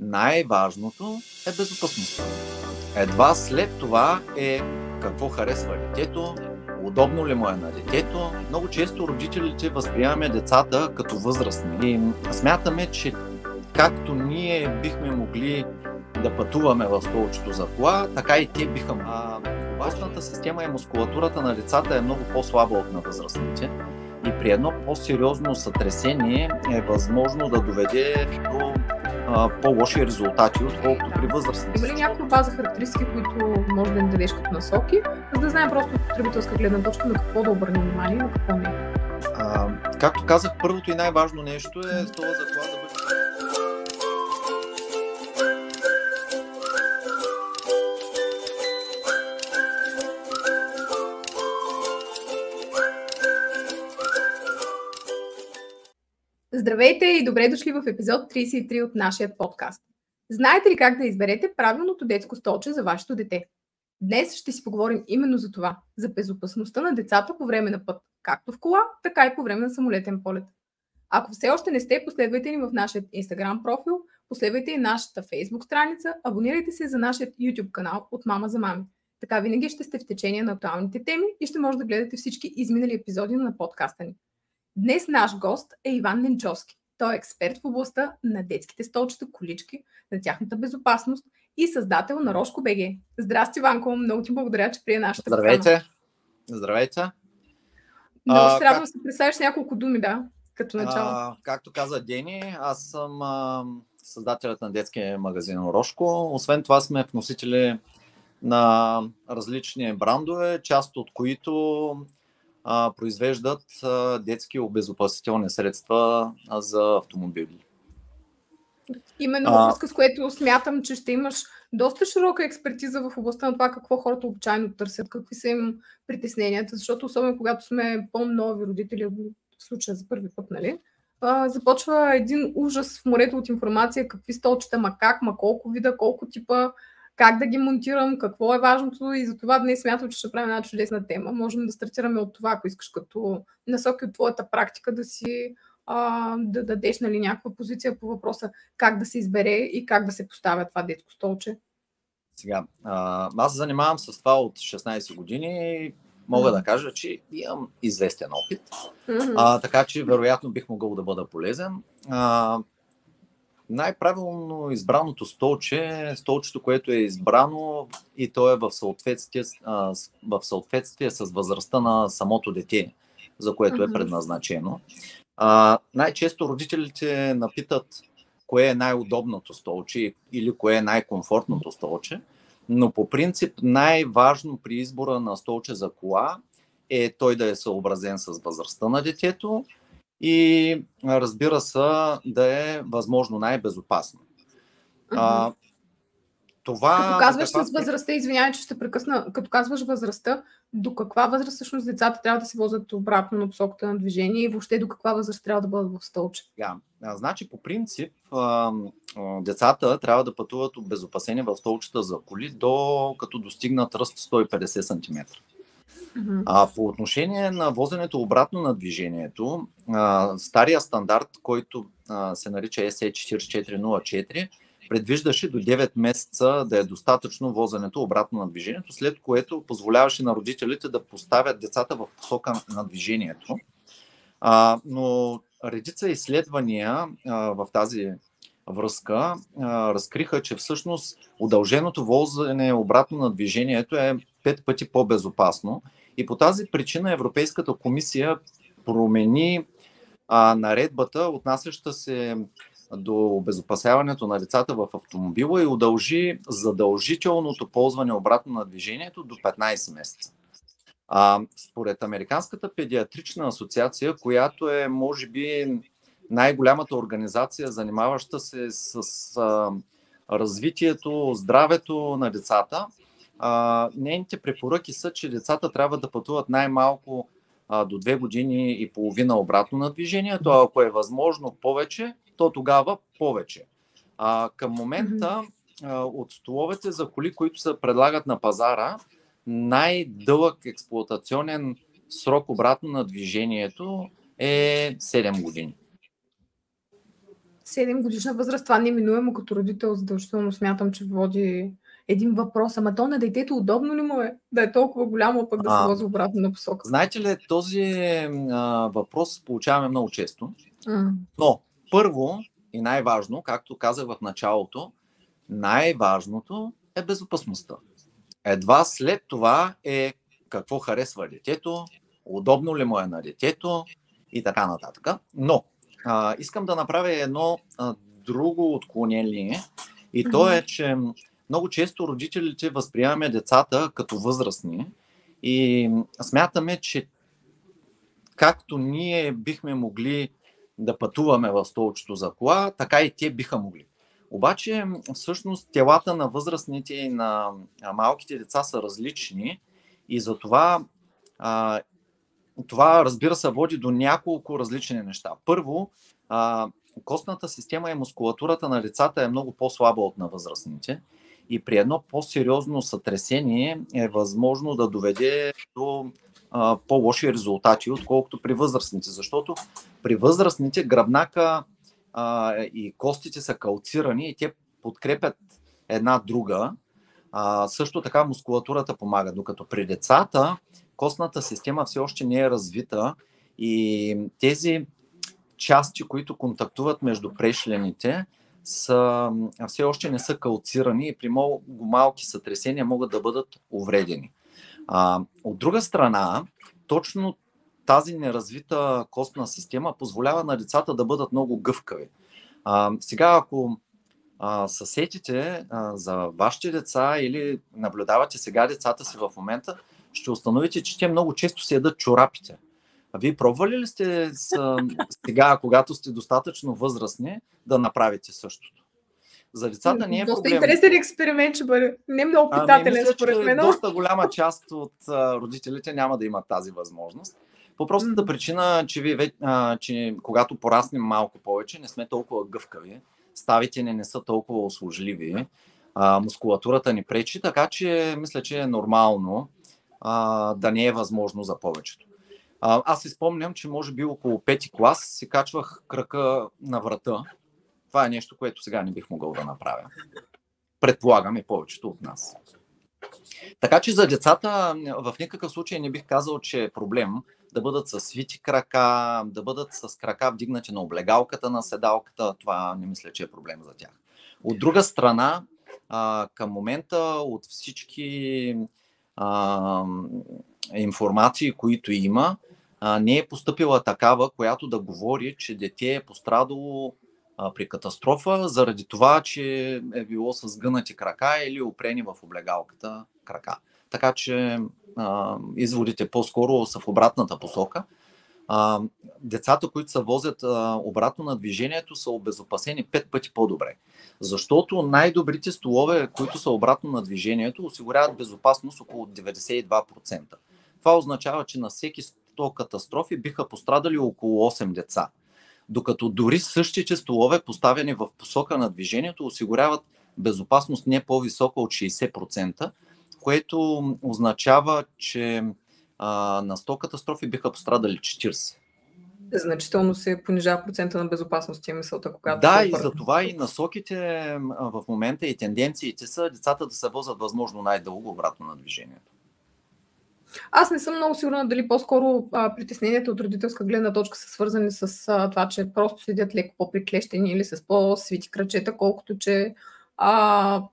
най-важното е безопасността. Едва след това е какво харесва детето, удобно ли му е на детето. Много често родителите възприемаме децата като възрастни и смятаме, че както ние бихме могли да пътуваме в столчето за кола, така и те биха. Важната система и мускулатурата на децата е много по-слаба от на възрастните и при едно по-сериозно сътресение е възможно да доведе до по-лоши резултати, отколкото при възрастните. Има ли някаква база характеристики, които може да им дадеш като насоки, за да знаем просто от потребителска гледна точка на какво да обърнем внимание и на какво не? Както казах, първото и най-важно нещо е стола за кола да бъде. Здравейте и добре дошли в епизод 33 от нашия подкаст. Знаете ли как да изберете правилното детско столче за вашето дете? Днес ще си поговорим именно за това, за безопасността на децата по време на път, както в кола, така и по време на самолетен полет. Ако все още не сте, последвайте ни в нашия Instagram профил, последвайте и нашата Facebook страница, абонирайте се за нашия YouTube канал от Мама за мами. Така винаги ще сте в течение на актуалните теми и ще може да гледате всички изминали епизоди на подкаста ни. Днес наш гост е Иван Ненчовски. Той е експерт в областта на детските столчета, колички, на тяхната безопасност и създател на Рошко БГ. Здрасти, Иванко! Много ти благодаря, че прие нашата покана. Здравейте! Здравейте! Много ще трябва да се представиш с няколко думи, да, като начало. Както каза Дени, аз съм създателят на детския магазин Рошко. Освен това сме вносители на различни брандове, част от които произвеждат детски обезопасителни средства за автомобили. Именно във връзка с което смятам, че ще имаш доста широка експертиза в областта на това какво хората обичайно търсят, какви са им притесненията, защото особено когато сме по-нови родители, в случая за първи път, нали, започва един ужас в морето от информация, какви столчета, как, колко вида, колко типа, как да ги монтирам, какво е важното и затова днес смятам, че ще правим една чудесна тема. Можем да стартираме от това, ако искаш като насоки от твоята практика да си да дадеш, нали, някаква позиция по въпроса как да се избере и как да се поставя това детско столче. Сега, аз се занимавам с това от 16 години и мога да кажа, че имам известен опит, така че вероятно бих могъл да бъда полезен. Най-правилно избраното столче е столчето, което е избрано и то е в съответствие с възрастта на самото дете, за което е предназначено. Най-често родителите напитат кое е най-удобното столче или кое е най-комфортното столче, но по принцип най-важно при избора на столче за кола е той да е съобразен с възрастта на детето и разбира се да е възможно най-безопасно. Това, като казваш с възрастта, извинявай, че ще прекъсна, като казваш възрастта, до каква възраст всъщност децата трябва да се возят обратно на посоката на движение и въобще до каква възраст трябва да бъдат в столче? Значи по принцип децата трябва да пътуват обезопасени в столчета за коли до като достигнат ръст 150 см. По отношение на возенето обратно на движението, стария стандарт, който се нарича SE 4404, предвиждаше до 9 месеца да е достатъчно возенето обратно на движението, след което позволяваше на родителите да поставят децата в посока на движението. Но редица изследвания в тази връзка разкриха, че всъщност удълженото возене обратно на движението е 5 пъти по-безопасно. И по тази причина Европейската комисия промени наредбата, отнасяща се до обезопасяването на децата в автомобила и удължи задължителното ползване обратно на движението до 15 месеца. Според Американската педиатрична асоциация, която е може би най-голямата организация, занимаваща се с развитието, здравето на децата, нейните препоръки са, че децата трябва да пътуват най-малко до 2 години и половина обратно на движението, а ако е възможно повече, то тогава повече. Към момента от столовете за коли, които се предлагат на пазара, най-дълъг експлоатационен срок обратно на движението е 7 години. 7 годишна възраст, това неминуемо като родител, задължително смятам, че води един въпрос. Ама то на детето удобно ли му е да е толкова голямо, пък да се вози обратно на посока? Знаете ли, този въпрос получаваме много често. Но първо и най-важно, както казах в началото, най-важното е безопасността. Едва след това е какво харесва детето, удобно ли му е на детето и така нататък. Но искам да направя едно друго отклонение и то е, че много често родителите възприемаме децата като възрастни и смятаме, че както ние бихме могли да пътуваме в столчето за кола, така и те биха могли. Обаче, всъщност, телата на възрастните и на малките деца са различни и затова това, разбира се, води до няколко различни неща. Първо, костната система и мускулатурата на децата е много по-слаба от на възрастните и при едно по-сериозно сътресение е възможно да доведе до по-лоши резултати, отколкото при възрастните. Защото при възрастните гръбнака и костите са калцирани и те подкрепят една друга. Също така мускулатурата помага, докато при децата костната система все още не е развита и тези части, които контактуват между прешлените, все още не са калцирани и при много малки сътресения могат да бъдат увредени. От друга страна, точно тази неразвита костна система позволява на децата да бъдат много гъвкави. Сега, ако се сетите за вашите деца или наблюдавате сега децата си в момента, ще установите, че те много често си ядат чорапите. Вие пробвали ли сте сега, когато сте достатъчно възрастни, да направите същото? За децата не е проблем. Доста интересен експеримент ще бъде. Не много питателен според мен. Доста голяма част от родителите няма да имат тази възможност. По простата причина, че когато пораснем малко повече, не сме толкова гъвкави, ставите ни не са толкова услужливи, мускулатурата ни пречи, така че мисля, че е нормално да не е възможно за повечето. Аз си спомням, че може би около 5-ти клас си качвах крака на врата. Това е нещо, което сега не бих могъл да направя. Предполагам и повечето от нас. Така че за децата в никакъв случай не бих казал, че е проблем да бъдат с свити крака, да бъдат с крака вдигнати на облегалката на седалката. Това не мисля, че е проблем за тях. От друга страна, към момента от всички информации, които има, не е постъпила такава, която да говори, че дете е пострадало при катастрофа, заради това, че е било с гънати крака или опрени в облегалката крака. Така че изводите по-скоро са в обратната посока. Децата, които се возят обратно на движението, са обезопасени 5 пъти по-добре. Защото най-добрите столове, които са обратно на движението, осигуряват безопасност около 92%. Това означава, че на всеки 100 катастрофи биха пострадали около 8 деца. Докато дори същите столове, поставени в посока на движението, осигуряват безопасност не по-висока от 60%, което означава, че на 100 катастрофи биха пострадали 40. Значително се понижава процента на безопасност, тия мисълта, когато... Да, и за това и насоките в момента и тенденциите са децата да се возят възможно най-дълго обратно на движението. Аз не съм много сигурна дали по-скоро притесненията от родителска гледна точка са свързани с това, че просто седят леко по-приклещени или с по-свити крачета, колкото че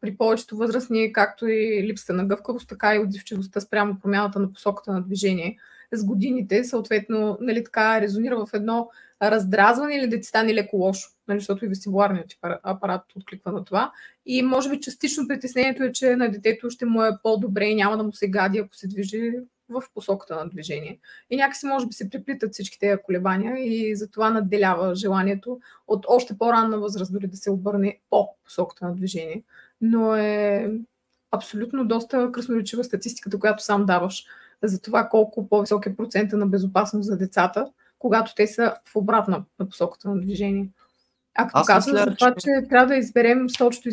при повечето възрастни, както и липсата на гъвкавост, така и отзивчивостта спрямо промяната на посоката на движение с годините, съответно, нали, така резонира в едно раздразване или да ти стане леко лошо, нали, защото и вестибуларният апарат откликва на това. И може би частично притеснението е, че на детето ще му е по-добре и няма да му се гади, ако се движи в посоката на движение. И някакси може би се преплитат всички тези колебания и затова надделява желанието от още по-ранна възраст дори да се обърне по посоката на движение. Но е абсолютно доста красноречива статистиката, която сам даваш за това колко по-висок е процента на безопасност за децата, когато те са в обратна на посоката на движение. Като казваш за това, че трябва да изберем столчето,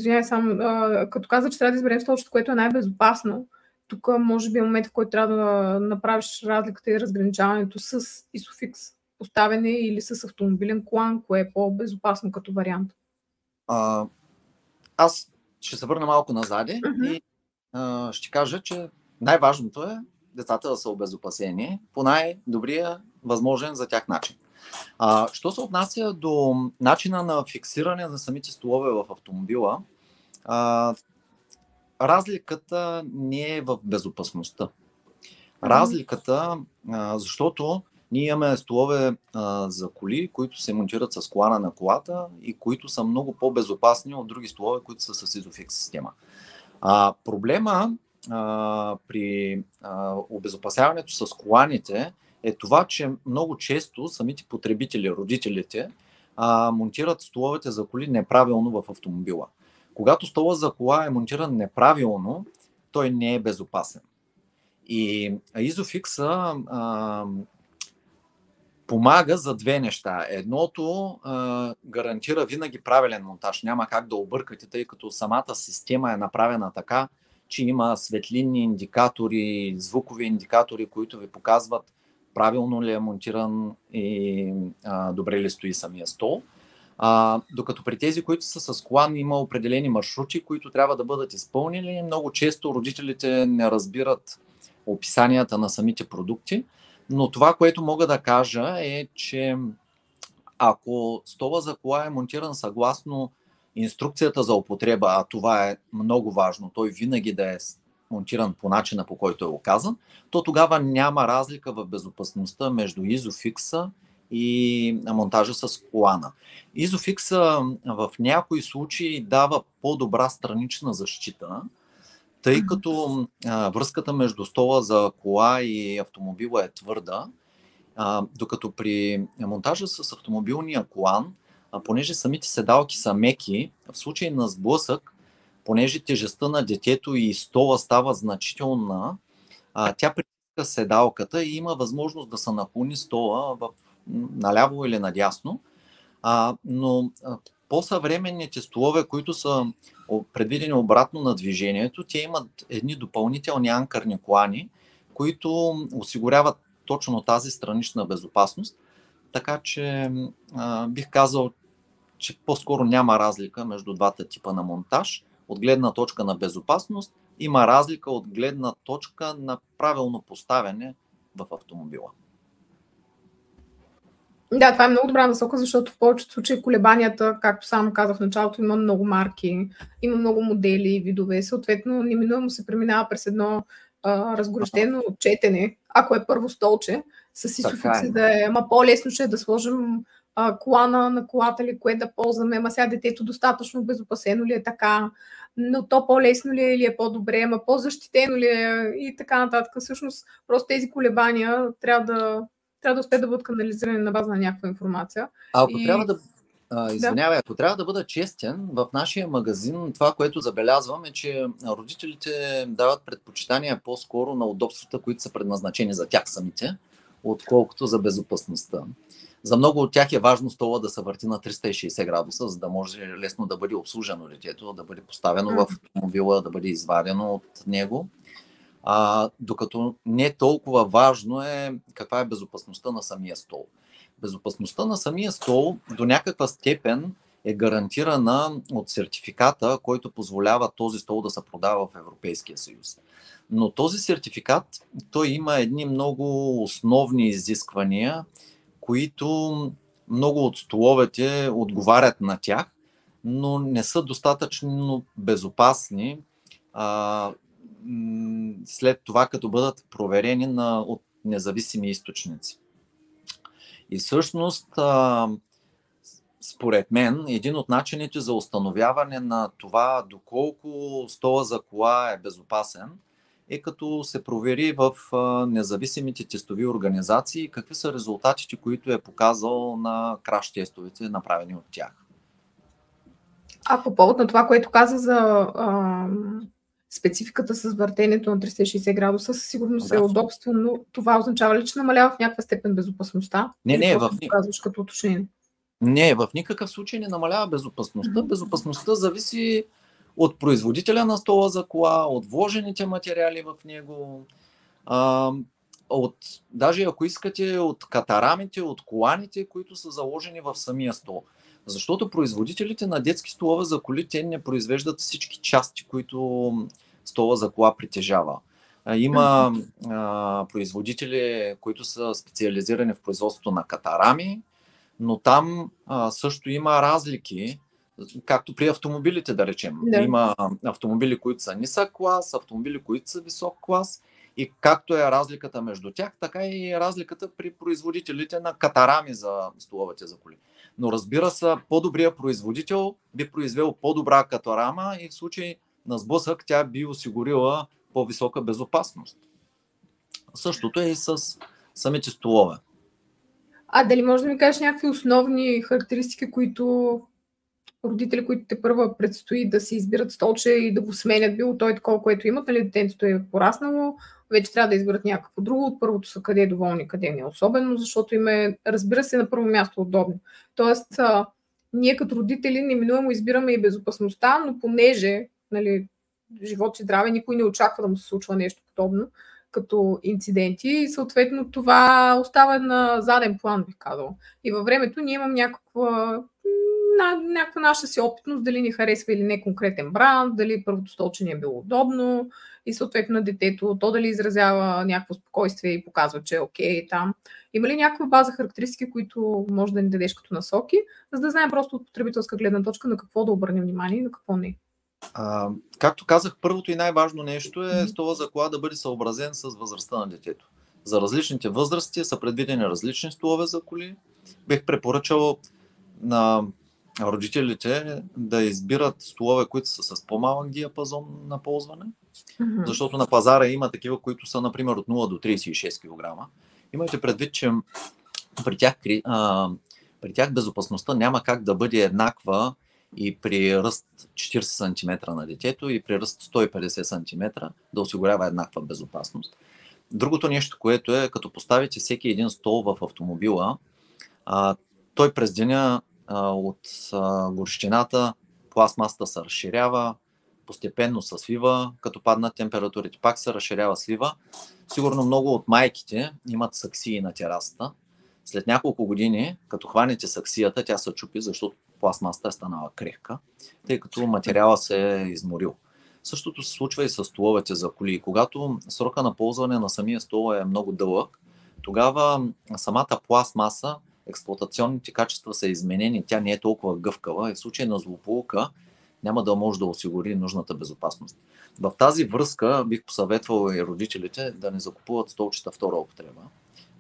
като каза, че трябва да изберем столчето, което е най-безопасно, тук може би е момент, в който трябва да направиш разликата и разграничаването с Isofix поставяне или с автомобилен колан? Кое е по-безопасно като вариант? Аз ще се върна малко назади и ще кажа, че най-важното е децата да са обезопасени по най-добрия възможен за тях начин. Що се отнася до начина на фиксиране на самите столове в автомобила, разликата не е в безопасността. Разликата, защото ние имаме столове за коли, които се монтират с колана на колата и които са много по-безопасни от други столове, които са с изофикс система. Проблема при обезопасяването с коланите е това, че много често самите потребители, родителите, монтират столовете за коли неправилно в автомобила. Когато стола за кола е монтиран неправилно, той не е безопасен. И изофикса помага за две неща. Едното гарантира винаги правилен монтаж. Няма как да объркате, тъй като самата система е направена така, че има светлинни индикатори, звукови индикатори, които ви показват правилно ли е монтиран и добре ли стои самия стол. Докато при тези, които са с колан, има определени маршрути, които трябва да бъдат изпълнени. Много често родителите не разбират описанията на самите продукти, но това, което мога да кажа е, че ако стола за кола е монтиран съгласно инструкцията за употреба, а това е много важно, той винаги да е монтиран по начина, по който е оказан, то тогава няма разлика в безопасността между изофикса и монтажа с колана. Изофикса в някои случаи дава по-добра странична защита, тъй като връзката между стола за кола и автомобила е твърда, докато при монтажа с автомобилния колан, понеже самите седалки са меки, в случай на сблъсък, понеже тежестта на детето и стола става значителна, тя притиска седалката и има възможност да се наклони стола наляво или надясно, но по-съвременните столове, които са предвидени обратно на движението, те имат едни допълнителни анкърни колани, които осигуряват точно тази странична безопасност. Така че бих казал, че по-скоро няма разлика между двата типа на монтаж. От гледна точка на безопасност има разлика от гледна точка на правилно поставяне в автомобила. Да, това е много добра насока, защото в повечето случаи колебанията, както сам казах в началото, има много марки, има много модели и видове. Съответно, неминуемо се преминава през едно разгорещено четене, ако е първо столче, с изофикси да е, по-лесно ще е да сложим колана на колата ли, кое да ползваме, сега детето достатъчно безопасено ли е така, но то по-лесно ли е или е по-добре, по-защитено ли е и така нататък. Всъщност, просто тези колебания трябва да успеят да бъдат канализирани на база на някаква информация. Ако трябва да бъда честен, в нашия магазин това, което забелязвам е, че родителите дават предпочитания по-скоро на удобствата, които са предназначени за тях самите, отколкото за безопасността. За много от тях е важно стола да се върти на 360 градуса, за да може лесно да бъде обслужено детето, да бъде поставено в автомобила, да бъде извадено от него. Докато не толкова важно е каква е безопасността на самия стол. Безопасността на самия стол до някаква степен е гарантирана от сертификата, който позволява този стол да се продава в Европейския съюз. Но този сертификат, той има едни много основни изисквания, които много от столовете отговарят на тях, но не са достатъчно безопасни след това, като бъдат проверени от независими източници. И всъщност, според мен, един от начините за установяване на това доколко стола за кола е безопасен е като се провери в независимите тестови организации какви са резултатите, които е показал на краш тестовете, направени от тях. По повод на това, което каза за спецификата с въртенето на 360 градуса, със сигурност е удобство, но това означава ли, че намалява в някаква степен безопасността? Не, в никакъв случай не намалява безопасността. Безопасността зависи от производителя на стола за кола, от вложените материали в него. даже ако искате, от катарамите, от коланите, които са заложени в самия стол. Защото производителите на детски столове за коли, те не произвеждат всички части, които стола за кола притежава. Има производители, които са специализирани в производството на катарами, но там също има разлики, както при автомобилите, да речем. Да. Има автомобили, които са нисък клас, автомобили, които са висок клас. И както е разликата между тях, така и разликата при производителите на катарами за столовете за коли. Но разбира се, по-добрият производител би произвел по-добра катарама и в случай на сблъсък тя би осигурила по-висока безопасност. Същото е и с самите столове. Дали може да ми кажеш някакви основни характеристики, които родители, които те първа предстои да си избират столче и да го сменят, било той такова, което имат, нали, детето е пораснало, вече трябва да изберат някакво друго, от първото са къде е доволни, къде не е особено, защото им е, разбира се, на първо място удобно. Тоест, ние като родители неминуемо избираме и безопасността, но понеже, нали, живот и здраве, никой не очаква да му се случва нещо подобно като инциденти и съответно това остава на заден план, бих казала. И във времето ние имам някаква наша си опитност, дали ни харесва или не конкретен бранд, дали първото столче ни е било удобно и съответно на детето, то дали изразява някакво спокойствие и показва, че е окей там. Има ли някаква база характеристики, които може да ни дадеш като насоки, за да знаем просто от потребителска гледна точка на какво да обърнем внимание и на какво не? Както казах, първото и най-важно нещо е стола за кола да бъде съобразен с възрастта на детето. За различните възрасти са предвидени различни столове за коли. Бих препоръчал на родителите да избират столове, които са с по-малък диапазон на ползване, защото на пазара има такива, които са, например, от 0 до 36 кг. Имайте предвид, че при тях безопасността няма как да бъде еднаква и при ръст 40 см на детето и при ръст 150 см да осигурява еднаква безопасност. Другото нещо, което е, като поставите всеки един стол в автомобила, той през деня от горещината пластмасата се разширява, постепенно се свива, като паднат температурите, пак се разширява, свива. Сигурно много от майките имат саксии на терасата. След няколко години, като хванете саксията, тя се чупи, защото пластмасата е станала крехка, тъй като материала се е изморил. Същото се случва и с столовете за коли. Когато срока на ползване на самия стол е много дълъг, тогава самата пластмаса, експлоатационните качества са изменени, тя не е толкова гъвкава и в случай на злополука няма да може да осигури нужната безопасност. В тази връзка бих посъветвал и родителите да не закупуват столчета втора употреба,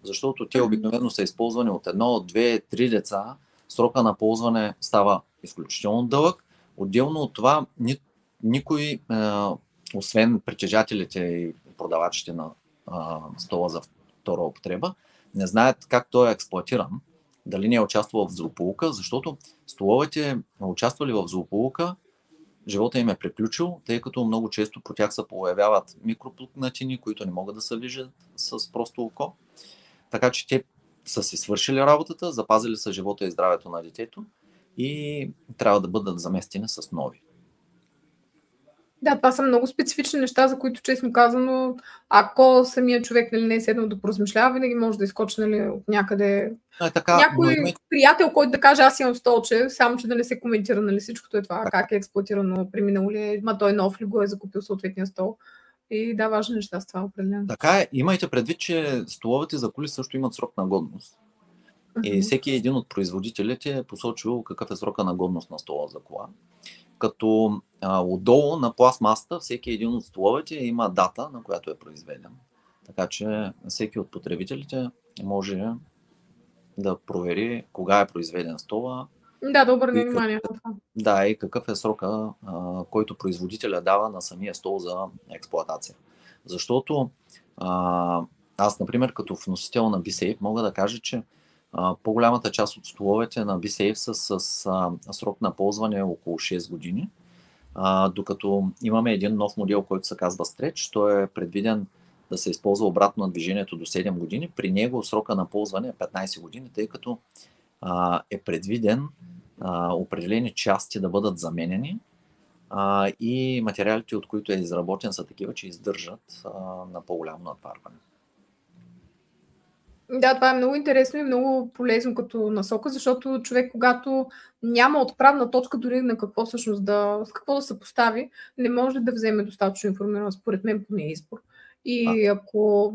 защото те обикновено са използвани от 1, 2, 3 деца. Срока на ползване става изключително дълъг. Отделно от това, никой, освен притежателите и продавачите на стола за втора употреба, не знаят как той е експлоатиран, дали не е участвал в злополука, защото столовете участвали в злополука, живота им е приключил, тъй като много често по тях се появяват микропукнатини, които не могат да се виждат с просто око. Така че те са си свършили работата, запазили са живота и здравето на детето и трябва да бъдат заместени с нови. Да, това са много специфични неща, за които, честно казано, ако самият човек, нали, не е седнал да поразмишлява, винаги може да изкочи, нали, от някъде. Някой приятел, който да каже, аз имам столче, само че да не се коментира, нали, всичкото е това, как е експлоатирано, преминало ли е, той нов ли го е закупил съответния стол. И да, важни неща с това определено. Така е, имайте предвид, че столовете за коли също имат срок на годност. И всеки един от производителите е посочил какъв е срока на годност на стола за кола. Като отдолу на пластмасата всеки един от столовете има дата, на която е произведен. Така че всеки от потребителите може да провери кога е произведен стола. Да обърне внимание на това. Да, и какъв е срока, който производителя дава на самия стол за експлоатация. Защото аз, например, като вносител на BeSafe мога да кажа, че по-голямата част от столовете на BeSafe са с срок на ползване около 6 години, докато имаме един нов модел, който се казва Stretch. Той е предвиден да се използва обратно на движението до 7 години. При него срока на ползване е 15 години, тъй като е предвиден определени части да бъдат заменени и материалите, от които е изработен, са такива, че издържат на по-голямо натварване. Да, това е много интересно и много полезно като насока, защото човек, когато няма отправна точка дори на какво всъщност с какво да се постави, не може да вземе достатъчно информиран, според мен, поне избор. А, И ако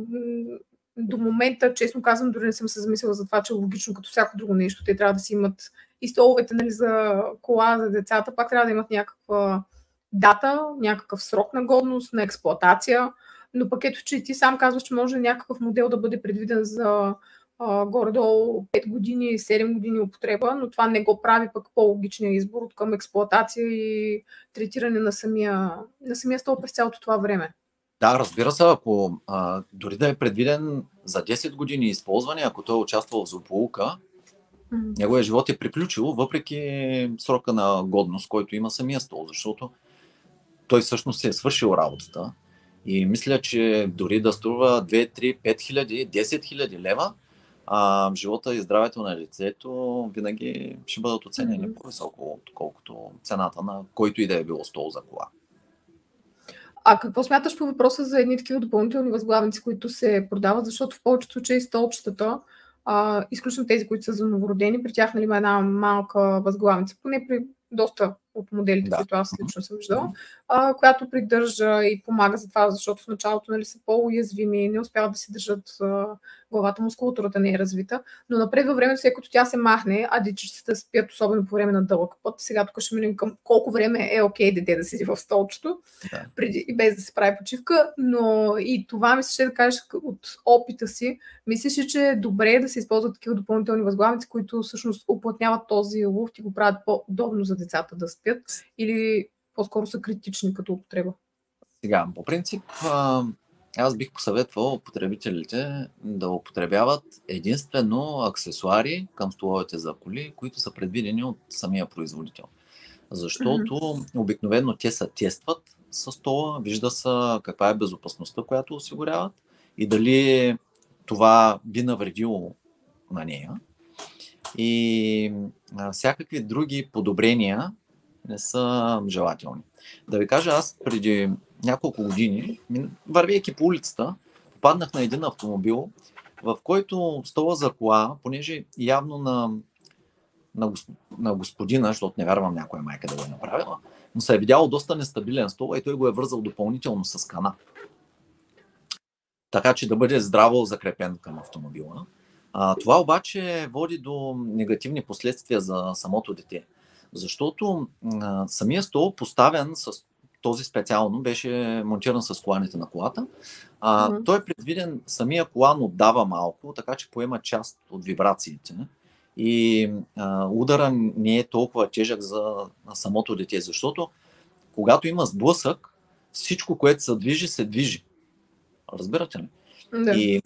до момента, честно казвам, дори не съм се замислила за това, че логично, като всяко друго нещо, те трябва да си имат и столовете, нали, за кола, за децата, пак трябва да имат някаква дата, някакъв срок на годност, на експлоатация. Но пък ето, че ти сам казваш, че може някакъв модел да бъде предвиден за горе-долу 5 години, 7 години употреба, но това не го прави пък по-логичния избор от към експлоатация и третиране на самия стол през цялото това време. да, разбира се, ако дори да е предвиден за 10 години използване, ако той е участвал в злополука, неговия живот е приключил, въпреки срока на годност, който има самия стол, защото той всъщност се е свършил работата. И мисля, че дори да струва 2, 3, 5 хиляди, 10 хиляди лева, живота и здравето на лицето винаги ще бъдат оценени по-високо, отколкото цената на който и да е било стол за кола. А какво смяташ по въпроса за едни такива допълнителни възглавници, които се продават? Защото в повечето случаи столчетата, изключно тези, които са за новородени, при тях, нали, има една малка възглавница, поне при доста от моделите, Да. които аз лично съм виждала, която придържа и помага за това, защото в началото, нали, са по-уязвими, не успяват да си държат главата, мускулатурата не е развита, но напред във времето, след като тя се махне, а дечицата спят особено по време на дълъг път. Сега тук ще минем към колко време е окей дете да седи в столчето, преди, и без да се прави почивка, но и това мисля, ще да кажеш от опита си, мислиш, че е добре да се използват такива допълнителни възглавници, които всъщност уплътняват този луфт и го правят по-удобно за децата да спят, или по-скоро са критични като употреба? Сега, по принцип, аз бих посъветвал потребителите да употребяват единствено аксесуари към столовете за коли, които са предвидени от самия производител. Защото обикновено те се тестват с стола, вижда се каква е безопасността, която осигуряват и дали това би навредило на нея. И всякакви други подобрения не са желателни. Да ви кажа, аз преди няколко години, вървейки по улицата, попаднах на един автомобил, в който стола за кола, понеже явно на господина, защото не вярвам някоя майка да го е направила, но се е видял доста нестабилен стол и той го е вързал допълнително с канап. Така че да бъде здраво закрепен към автомобила. Това обаче води до негативни последствия за самото дете. Защото самия стол, поставен с този специално, беше монтиран с коланите на колата. Той е предвиден, самия колан отдава малко, така че поема част от вибрациите. И удара не е толкова тежък за самото дете, защото когато има сблъсък, всичко, което се движи. Разбирате ли? Да. И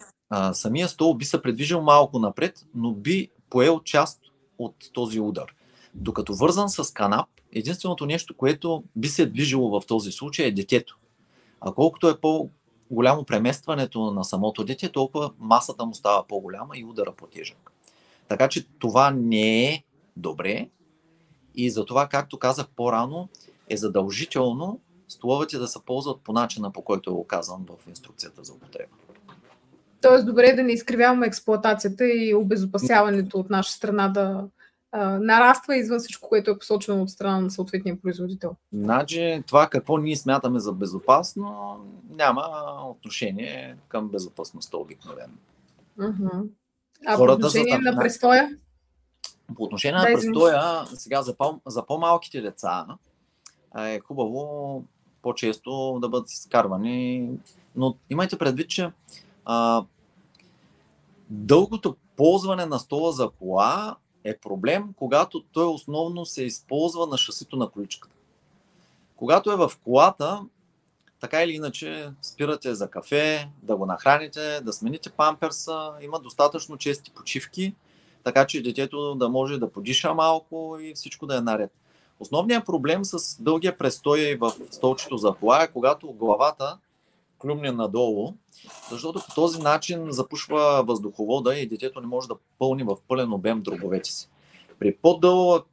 самия стол би се предвижил малко напред, но би поел част от този удар. Докато вързан с канап, единственото нещо, което би се движило в този случай е детето. А колкото е по-голямо преместването на самото дете, толкова масата му става по-голяма и удара по-тежък. Така че това не е добре и затова, както казах по-рано, е задължително столовете да се ползват по начина, по който е указан в инструкцията за употреба. Тоест, добре е да не изкривяваме експлоатацията и обезопасяването от наша страна да нараства извън всичко, което е посочено от страна на съответния производител. Значи, това какво ние смятаме за безопасно, няма отношение към безопасността обикновено. А по отношение на престоя? По отношение на престоя, сега за по-малките деца е хубаво по-често да бъдат изкарвани, но имайте предвид, че дългото ползване на стола за кола е проблем, когато той основно се използва на шасито на количката. Когато е в колата, така или иначе спирате за кафе, да го нахраните, да смените памперса, има достатъчно чести почивки, така че детето да може да подиша малко и всичко да е наред. Основният проблем с дългия престой в столчето за кола е когато главата клюмне надолу, защото по този начин запушва въздуховода и детето не може да пълни в пълен обем дробовете си. При по-дълъг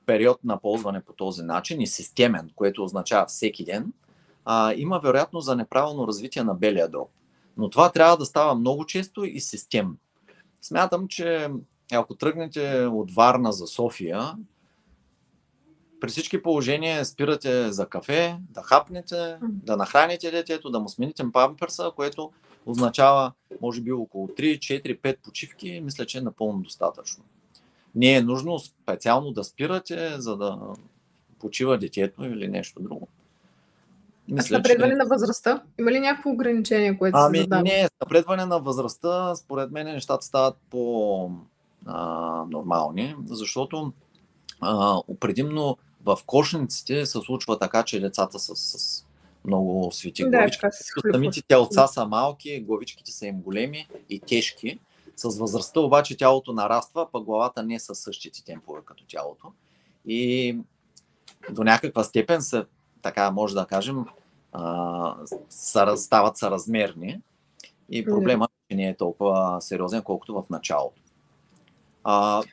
период на ползване по този начин и системен, което означава всеки ден, има вероятност за неправилно развитие на белия дроб. Но това трябва да става много често и системно. Смятам, че ако тръгнете от Варна за София, при всички положения спирате за кафе, да хапнете, да нахраните детето, да му смените памперса, което означава може би около 3, 4, 5 почивки. Мисля, че е напълно достатъчно. Не е нужно специално да спирате, за да почива детето или нещо друго. С напредване на възрастта? Има ли някакво ограничение, което се задава? Не, с напредване на възрастта, според мен нещата стават по-нормални, защото предимно в кошниците се случва така, че децата са с много свети главички. Самите телца са малки, главичките са им големи и тежки. С възрастта обаче тялото нараства, пък главата не е със същите темпове като тялото. И до някаква степен са, така може да кажем, стават съразмерни и проблемът не е толкова сериозен, колкото в началото.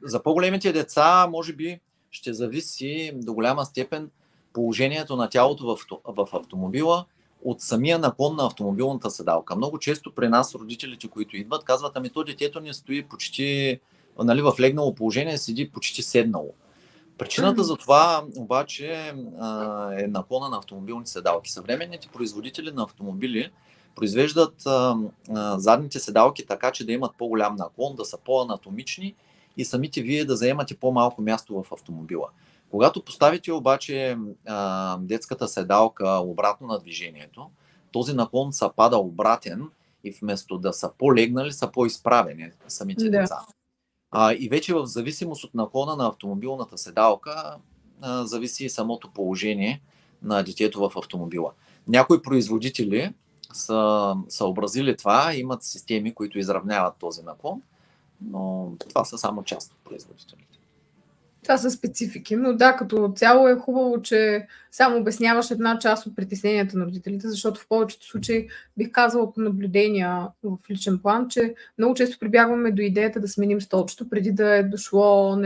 За по-големите деца, може би, ще зависи до голяма степен положението на тялото в автомобила от самия наклон на автомобилната седалка. Много често при нас родителите, които идват, казват, ами то детето ни стои почти в легнало положение, седи почти седнало. Причината за това обаче е наклона на автомобилните седалки. Съвременните производители на автомобили произвеждат задните седалки така, че да имат по-голям наклон, да са по-анатомични и самите вие да заемате по-малко място в автомобила. Когато поставите обаче детската седалка обратно на движението, този наклон се пада обратен и вместо да са по-легнали, са по-изправени самите деца. И вече в зависимост от наклона на автомобилната седалка зависи самото положение на детето в автомобила. Някои производители са съобразили това, имат системи, които изравняват този наклон, но това са само част от производителите. Това са специфики, но да, като цяло е хубаво, че само обясняваш една част от притесненията на родителите, защото в повечето случаи бих казала по наблюдения в личен план, че много често прибягваме до идеята да сменим столчето, преди да е дошло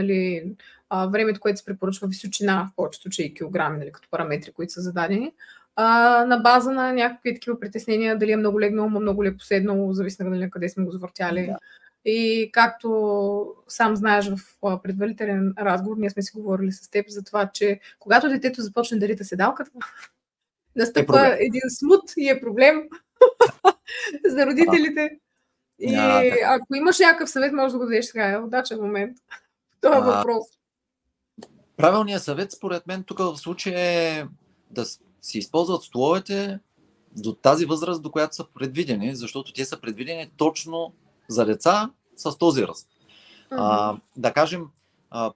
времето, което се препоръчва височина, в повечето случаи килограми, като параметри, които са зададени, на база на някакви такива притеснения, дали е много легнало, много ли е поседнало, зависи на къде сме го завъртяли. Да. И както сам знаеш в предварителен разговор, ние сме си говорили с теб за това, че когато детето започне да рита седалката, настъпва един смут и е проблем за родителите. И ако имаш някакъв съвет, може да го дадеш сега. Е удачен момент. Това е въпрос. Правилният съвет, според мен, тук в случая е да се използват столовете до тази възраст, до която са предвидени, защото те са предвидени точно за деца с този ръст. Да кажем,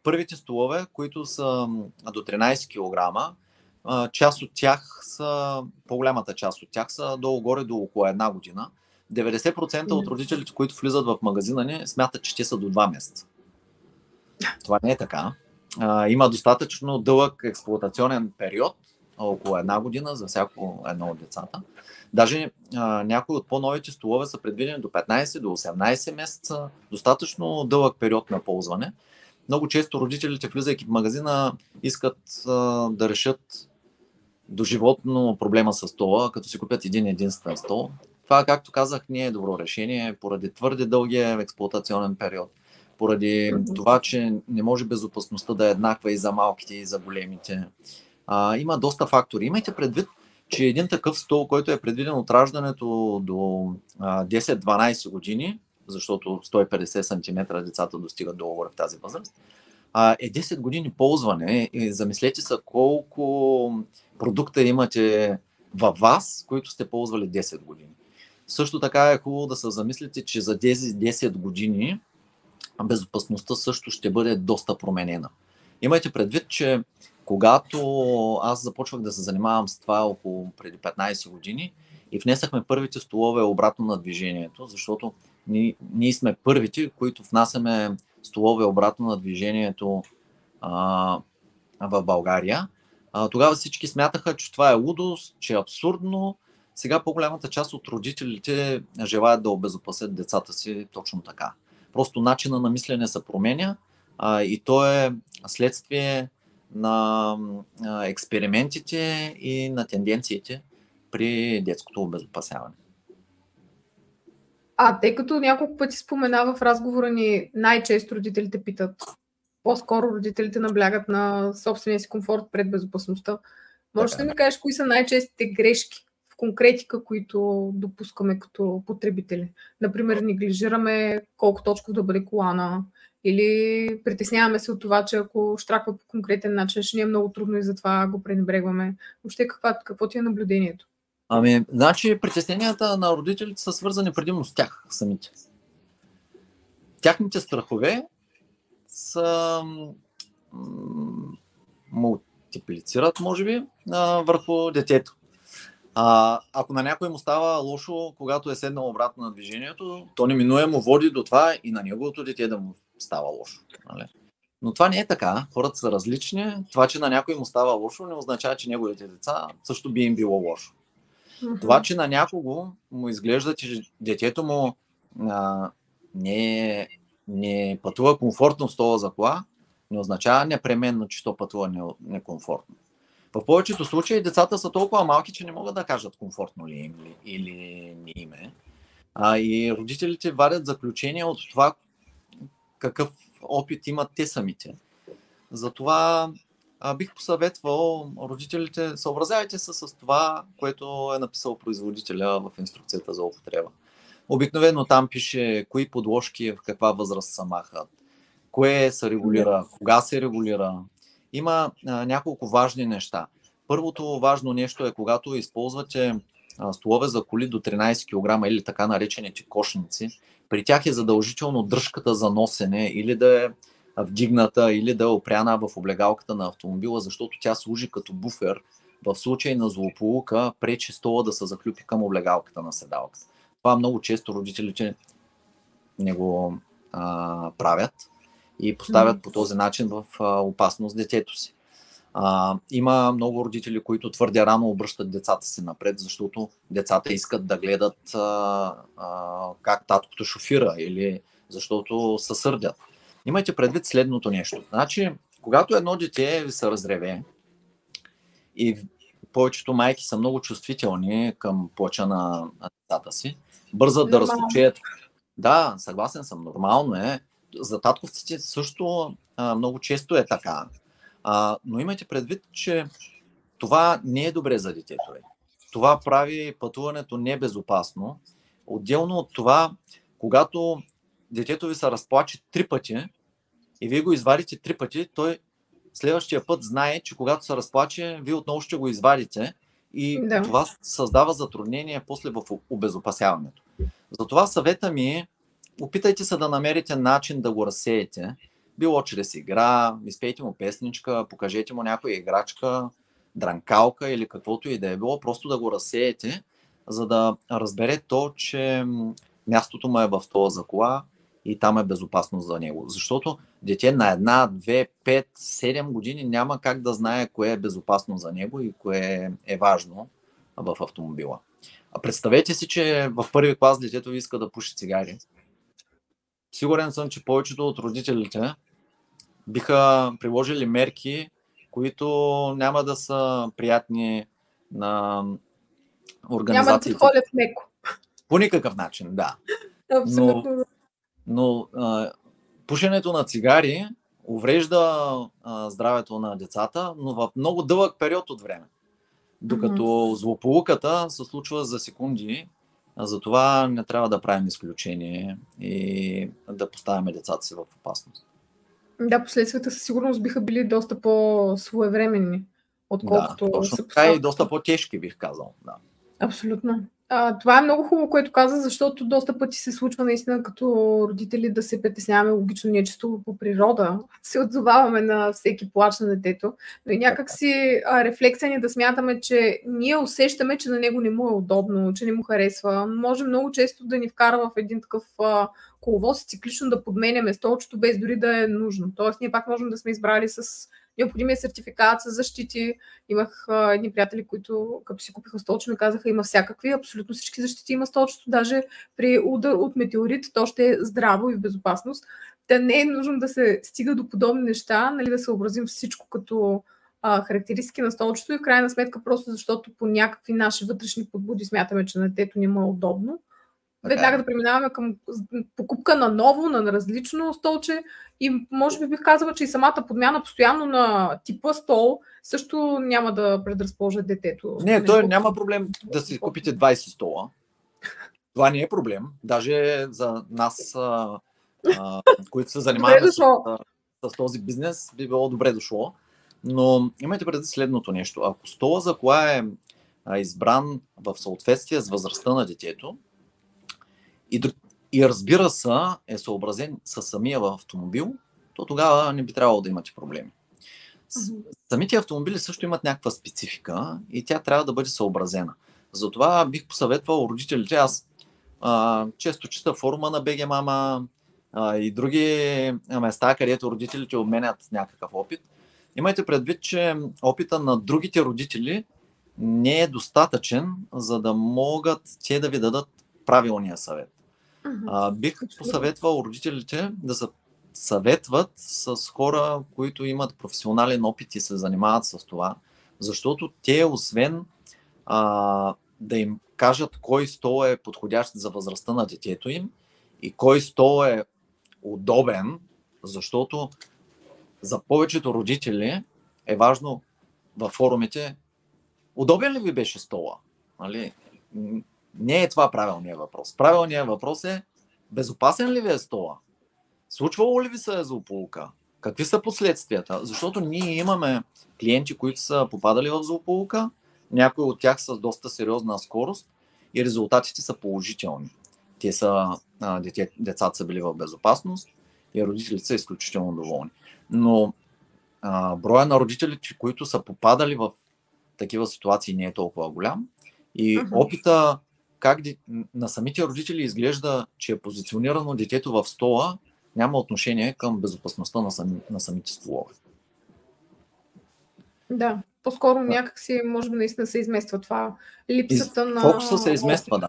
първите столове, които са до 13 кг, част от тях са, по-голямата част от тях са долу-горе до около една година. 90% от родителите, които влизат в магазина ни, смятат, че те са до 2 месеца. Това не е така. Има достатъчно дълъг експлоатационен период, около една година за всяко едно от децата. Даже някои от по-новите столове са предвидени до 15, до 18 месеца, достатъчно дълъг период на ползване. Много често родителите, влизайки в магазина, искат да решат доживотно проблема с стола, като си купят един единствен стол. Това, както казах, не е добро решение, поради твърде дългия експлоатационен период, поради това, че не може безопасността да е еднаква и за малките, и за големите. Има доста фактори. Имайте предвид, че един такъв стол, който е предвиден от раждането до 10-12 години, защото 150 см децата достигат долу в тази възраст, е 10 години ползване. И замислете се колко продукта имате във вас, които сте ползвали 10 години. Също така е хубаво да се замислите, че за тези 10 години безопасността също ще бъде доста променена. Имайте предвид, че когато аз започвах да се занимавам с това около преди 15 години и внесахме първите столове обратно на движението, защото ние сме първите, които внасяме столове обратно на движението в България. Тогава всички смятаха, че това е лудост, че е абсурдно. Сега по-голямата част от родителите желаят да обезопасят децата си точно така. Просто начина на мислене се променя и то е следствие на експериментите и на тенденциите при детското обезопасяване. Тъй като няколко пъти споменава в разговора ни, най-често родителите питат, по-скоро родителите наблягат на собствения си комфорт пред безопасността. Можеш да ми кажеш кои са най-честите грешки в конкретика, които допускаме като потребители? Например, неглижираме колко точков да бъде колана, или притесняваме се от това, че ако щраква по конкретен начин, ще ни е много трудно и затова го пренебрегваме. Въобще какво ти е наблюдението? Значи притесненията на родителите са свързани предимно с тях самите. Тяхните страхове са мултиплицират, може би, върху детето. Ако на някой му става лошо, когато е седнал обратно на движението, то неминуемо води до това и на неговото дете да му става лошо. Нали? Но това не е така. Хората са различни. Това, че на някой му става лошо, не означава, че неговите деца също би им било лошо. Това, че на някого му изглежда, че детето му не пътува комфортно с това за кола, не означава непременно, че то пътува некомфортно. В повечето случаи децата са толкова малки, че не могат да кажат комфортно ли им или не им е. И родителите вадят заключения от това какъв опит имат те самите. Затова бих посъветвал родителите, съобразявайте се с това, което е написал производителя в инструкцията за употреба. Обикновено там пише кои подложки в каква възраст се махат, кое се регулира, кога се регулира. Има няколко важни неща. Първото важно нещо е, когато използвате столове за коли до 13 кг или така наречените кошници, при тях е задължително дръжката за носене или да е вдигната, или да е опряна в облегалката на автомобила, защото тя служи като буфер в случай на злополука, пречи стола да се заклюпи към облегалката на седалката. Това много често родителите не го правят и поставят по този начин в опасност детето си. Има много родители, които твърде рано обръщат децата си напред, защото децата искат да гледат как таткото шофира или защото се сърдят. Имайте предвид следното нещо. Значи, когато едно дете ви се разреве и повечето майки са много чувствителни към плача на децата си, бързат да разсучеят. Да, съгласен съм, нормално е. За татковците също много често е така. Но имайте предвид, че това не е добре за детето. Това прави пътуването небезопасно. Отделно от това, когато детето ви се разплаче 3 пъти и вие го извадите 3 пъти, той следващия път знае, че когато се разплаче, вие отново ще го извадите и това създава затруднение после в обезопасяването. Затова съвета ми е, опитайте се да намерите начин да го разсеете. Било чрез игра, изпейте му песничка, покажете му някоя играчка, дранкалка или каквото и да е било, просто да го разсеете, за да разбере то, че мястото му е в стола за кола и там е безопасно за него. Защото дете на 1, 2, 5, 7 години няма как да знае кое е безопасно за него и кое е важно в автомобила. Представете си, че в първи клас детето ви иска да пуши цигари. Сигурен съм, че повечето от родителите биха приложили мерки, които няма да са приятни на организациите. Няма да подходят меко. По никакъв начин, да. Абсолютно. Но пушенето на цигари уврежда здравето на децата, но в много дълъг период от време. Докато злополуката се случва за секунди, затова не трябва да правим изключение и да поставяме децата си в опасност. Да, последствията със сигурност биха били доста по-своевременни, отколкото точно така и доста по-тежки, бих казал. Да. Абсолютно. Това е много хубаво, което каза, защото доста пъти се случва наистина като родители да се притесняваме логично. Ние често по природа се отзоваваме на всеки плач на детето, но и някак си рефлексия ни да смятаме, че ние усещаме, че на него не му е удобно, че не му харесва. Може много често да ни вкара в един такъв коловоз и циклично да подменяме столчето, без дори да е нужно. Тоест ние пак можем да сме избрали с необходимия сертификат, с защити. Имах едни приятели, които като си купиха столче, ми казаха, има всякакви, абсолютно всички защити има столчето, даже при удар от метеорит, то ще е здраво и в безопасност. Та не е нужно да се стига до подобни неща, нали, да съобразим всичко като характеристики на столчето и в крайна сметка просто защото по някакви наши вътрешни подбуди смятаме, че на детето не му е удобно. Веднага да преминаваме към покупка на ново, на различно столче и може би бих казала, че и самата подмяна постоянно на типа стол също няма да предразположа детето. Не, той няма проблем да си купите 20 стола. Това не е проблем. Даже за нас, които се занимаваме с този бизнес, би било добре дошло. Но имайте предвид следното нещо. Ако стола за кола е избран в съответствие с възрастта на детето и разбира се е съобразен със самия автомобил, то тогава не би трябвало да имате проблеми. Самите автомобили също имат някаква специфика и тя трябва да бъде съобразена. Затова бих посъветвал родителите. Аз често чета форума на БГ Мама и други места, където родителите обменят някакъв опит. Имайте предвид, че опита на другите родители не е достатъчен, за да могат те да ви дадат правилния съвет. Бих посъветвал родителите да се съветват с хора, които имат професионален опит и се занимават с това, защото те, освен да им кажат кой стол е подходящ за възрастта на детето им и кой стол е удобен, защото за повечето родители е важно във форумите удобен ли ви беше стола? Нали? Не е това правилният въпрос. Правилният въпрос е безопасен ли ви е стола? Случвало ли ви се злополука? Какви са последствията? Защото ние имаме клиенти, които са попадали в злополука, някои от тях с доста сериозна скорост и резултатите са положителни. Децата са били в безопасност и родителите са изключително доволни. Но броя на родителите, които са попадали в такива ситуации, не е толкова голям. И опита на самите родители изглежда, че е позиционирано детето в стола, няма отношение към безопасността на самите столове. Да, по-скоро някакси може би наистина се измества това. Липсата на фокуса се измества, да.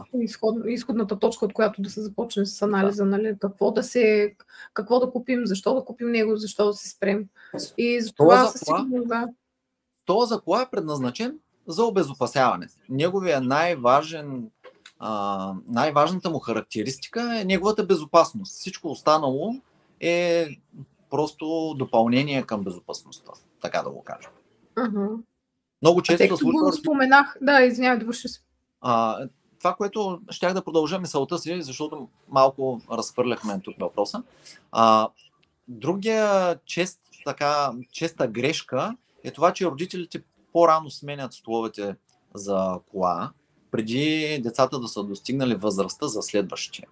Изходната точка, от която да се започне с анализа, нали, какво да купим, защо да купим него, защо да се спрем. И за това със сигурност, да. Стола за кола е предназначен за обезопасяване. Неговия най-важната му характеристика е неговата безопасност. Всичко останало е просто допълнение към безопасността, така да го кажем. Много често го споменах, извинявай, довърши се. Това, което щях да продължа мисълта си, защото малко разхвърляхме тук въпроса. Другия честа грешка е това, че родителите по-рано сменят столовете за кола, преди децата да са достигнали възрастта за следващия.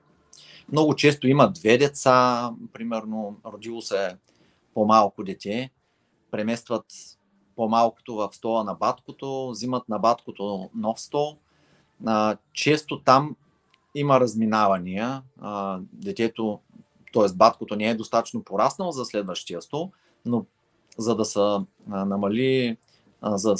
Много често има две деца, примерно родило се по-малко дете, преместват по-малкото в стола на баткото, взимат на баткото нов стол. Често там има разминавания. Детето, т.е. баткото не е достатъчно пораснал за следващия стол, но за да се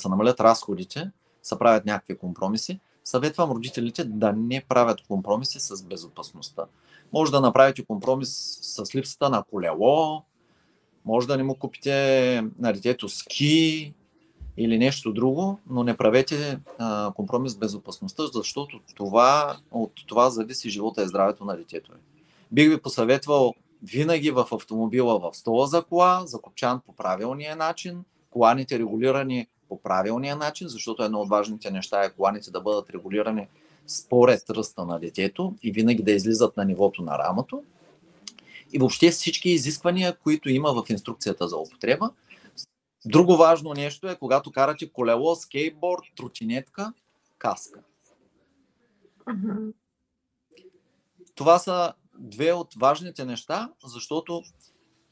намалят разходите, се правят някакви компромиси. Съветвам родителите да не правят компромиси с безопасността. Може да направите компромис с липсата на колело, може да не му купите на детето ски или нещо друго, но не правете компромис с безопасността, защото от това зависи живота и здравето на детето. Бих ви посъветвал винаги в автомобила в стола за кола, закопчан по правилния начин, коланите регулирани по правилния начин, защото едно от важните неща е коланите да бъдат регулирани според ръста на детето и винаги да излизат на нивото на рамото. И въобще всички изисквания, които има в инструкцията за употреба. Друго важно нещо е, когато карате колело, скейтборд, тротинетка, каска. Това са две от важните неща, защото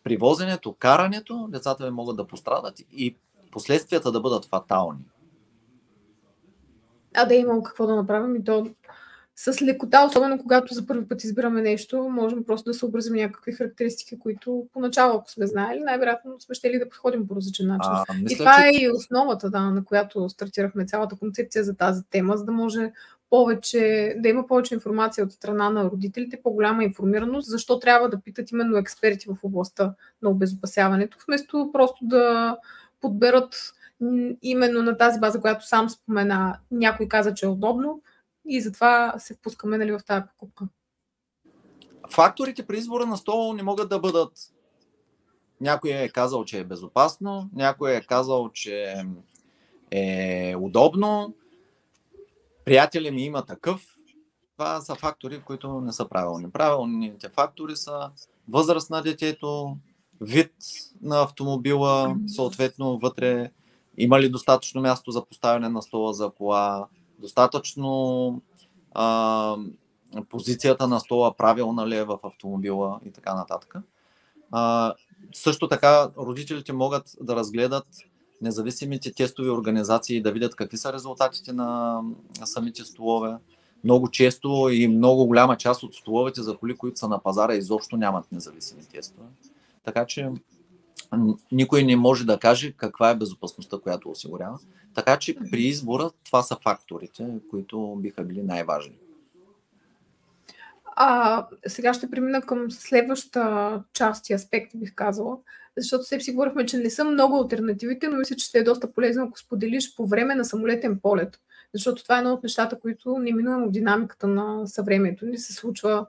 при возенето, карането, децата ви могат да пострадат и последствията да бъдат фатални. Да имам какво да направим и то с лекота, особено когато за първи път избираме нещо, можем просто да съобразим някакви характеристики, които поначало, ако сме знаели, най-вероятно сме щели да подходим по различен начин. И това е и основата, на която стартирахме цялата концепция за тази тема, за да може да има повече информация от страна на родителите, по-голяма информираност, защо трябва да питат именно експерти в областта на обезопасяването, вместо просто да подберат именно на тази база, която сам спомена, някой каза, че е удобно и затова се впускаме в тази покупка. Факторите при избора на стол не могат да бъдат: някой е казал, че е безопасно, някой е казал, че е удобно, приятели ми има такъв. Това са фактори, които не са правилни. Правилните фактори са възраст на детето, вид на автомобила, съответно вътре има ли достатъчно място за поставяне на стола за кола, достатъчно позицията на стола правилна ли е в автомобила и така нататък. Също така родителите могат да разгледат независимите тестови организации и да видят какви са резултатите на самите столове. Много често и много голяма част от столовете за коли, които са на пазара, изобщо нямат независими тестове. Така че никой не може да каже каква е безопасността, която осигурява. Така че при избора това са факторите, които биха били най-важни. Сега ще премина към следващата част и аспект, бих казала, защото все си говорихме, че не са много алтернативите, но мисля, че ще е доста полезно, ако споделиш по време на самолетен полет, защото това е едно от нещата, които неминуемо в динамиката на съвремието ни се случва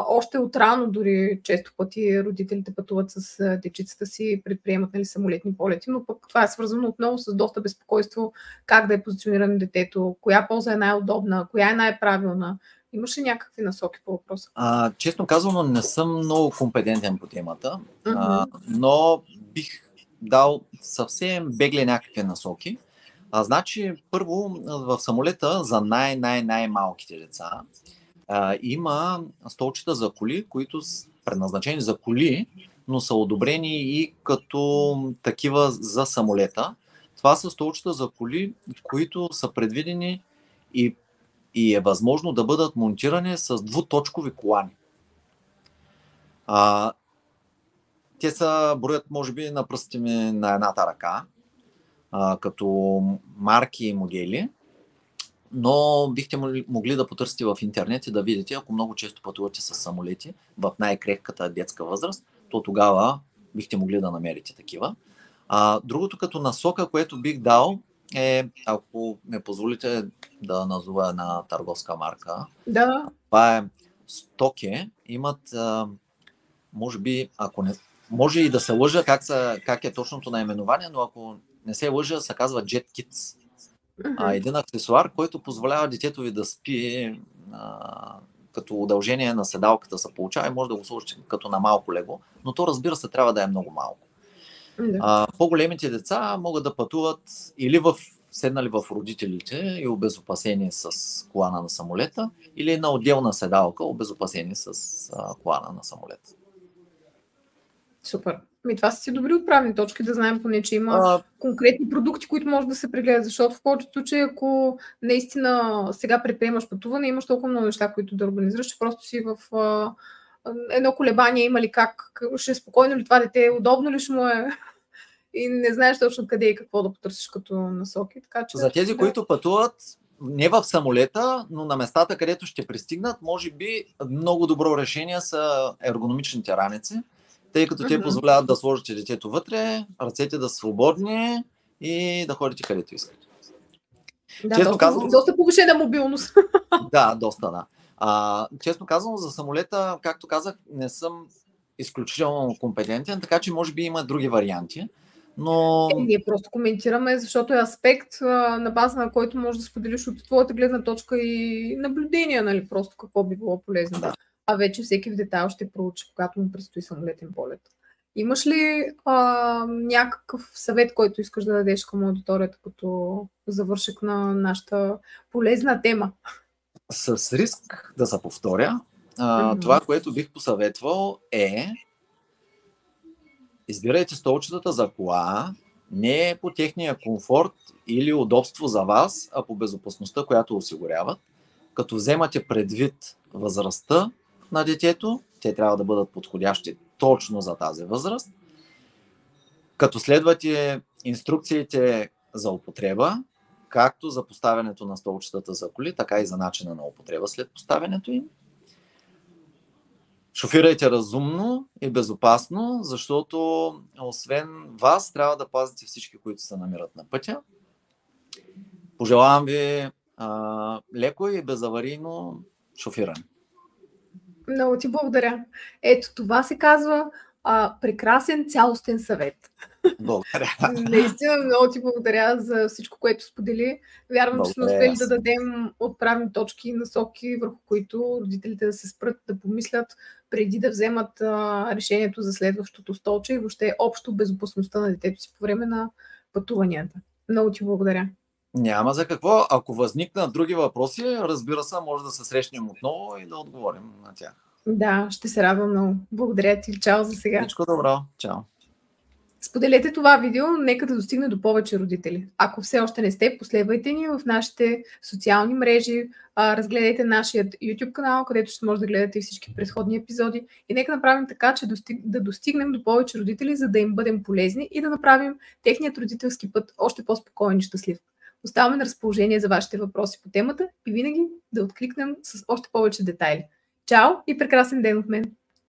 още от рано, дори често пъти родителите пътуват с дечицата си, предприемат самолетни полети, но пък това е свързано отново с доста безпокойство, как да е позиционирано детето, коя полза е най-удобна, коя е най-правилна. Имаш ли някакви насоки по въпроса? Честно казано, не съм много компетентен по темата, но бих дал съвсем бегли някакви насоки. Значи, първо, в самолета за най-малките деца има столчета за коли, които са предназначени за коли, но са одобрени и като такива за самолета. Това са столчета за коли, които са предвидени и е възможно да бъдат монтирани с двуточкови колани. Те са броят, може би, на пръстите ми на едната ръка, като марки и модели, но бихте могли да потърсите в интернет и да видите, ако много често пътувате с самолети в най-крехката детска възраст, то тогава бихте могли да намерите такива. Другото като насока, което бих дал е, ако ме позволите да назова една търговска марка. Да. Това е Стоке. Имат, може би, ако не... Може и да се лъжа как е точното наименование, но ако не се лъжа, се казва Jet Kids. Един аксесуар, който позволява детето ви да спи като удължение на седалката се получава и може да го сложите като на малко лего, но то, разбира се, трябва да е много малко. По-големите деца могат да пътуват или седнали в родителите и обезопасени с колана на самолета, или на отделна седалка, обезопасени с колана на самолета. Супер. Това са си добри отправни точки, да знаем поне, че има конкретни продукти, които може да се прегледат, защото в повечето случаи, ако наистина сега предприемаш пътуване, имаш толкова много неща, които да организираш, че просто си в едно колебание, има ли как, ще е спокойно ли това дете, удобно ли ще му е и не знаеш точно къде и какво да потърсиш като насоки. Така, че, за тези, които пътуват не в самолета, но на местата, където ще пристигнат, може би много добро решение са ергономичните раници, тъй като те позволяват да сложите детето вътре, ръцете да са свободни и да ходите където искате. Да, доста повишена мобилност. Да, доста, да. Честно казано, за самолета, както казах, не съм изключително компетентен, така че може би има други варианти. Но... Ние просто коментираме, защото е аспект, на база на който можеш да споделиш от твоята гледна точка и наблюдения, нали, просто какво би било полезно. Да. А вече всеки в детайл ще проучи, когато му предстои самолетен полет. Имаш ли някакъв съвет, който искаш да дадеш към аудиторията като завършек на нашата полезна тема? С риск да се повторя, това, което бих посъветвал е: избирайте столчетата за кола не по техния комфорт или удобство за вас, а по безопасността, която осигуряват. Като вземате предвид възрастта на детето, те трябва да бъдат подходящи точно за тази възраст. Като следвате инструкциите за употреба, както за поставянето на столчетата за коли, така и за начина на употреба след поставянето им. Шофирайте разумно и безопасно, защото освен вас трябва да пазите всички, които се намират на пътя. Пожелавам ви леко и безаварийно шофиране. Много ти благодаря. Ето, това се казва прекрасен цялостен съвет. Благодаря. Наистина, много ти благодаря за всичко, което сподели. Вярвам, че сме успели да дадем отправни точки и насоки, върху които родителите да се спрат, да помислят преди да вземат решението за следващото столче и въобще общо безопасността на детето си по време на пътуванията. Много ти благодаря. Няма за какво. Ако възникнат други въпроси, разбира се, може да се срещнем отново и да отговорим на тях. Да, ще се радвам много. Благодаря ти. Чао за сега. Всичко добро. Чао. Споделете това видео, нека да достигне до повече родители. Ако все още не сте, последвайте ни в нашите социални мрежи, разгледайте нашия YouTube канал, където ще може да гледате и всички предходни епизоди и нека направим така, че да достигнем до повече родители, за да им бъдем полезни и да направим техният родителски път още по-спокоен и щастлив. Оставаме на разположение за вашите въпроси по темата и винаги да откликнем с още повече детайли. Чао и прекрасен ден от мен!